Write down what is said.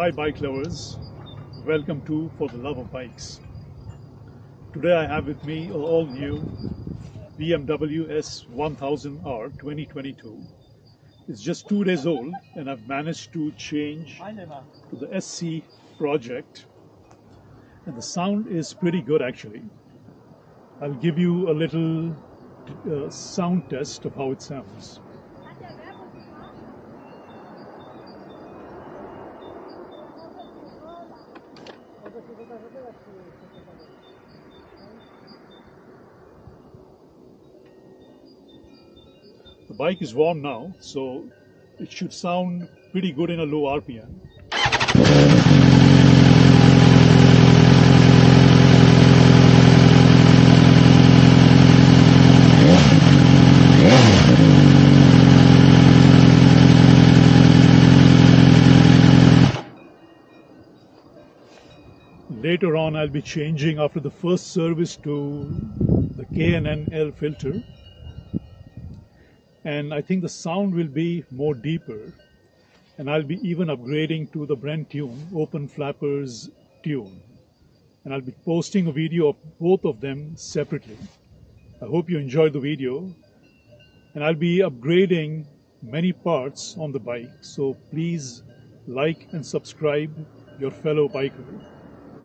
Hi bike lovers, welcome to For the Love of Bikes. Today I have with me an all new BMW S1000R 2022. It's just 2 days old and I've managed to change to the SC project and the sound is pretty good actually. I'll give you a little sound test of how it sounds. The bike is warm now, so it should sound pretty good in a low RPM. Later on, I'll be changing after the first service to the K&N filter. And I think the sound will be more deeper. And I'll be even upgrading to the Brent tune, Open Flappers tune. And I'll be posting a video of both of them separately. I hope you enjoyed the video. And I'll be upgrading many parts on the bike. So please like and subscribe, your fellow biker.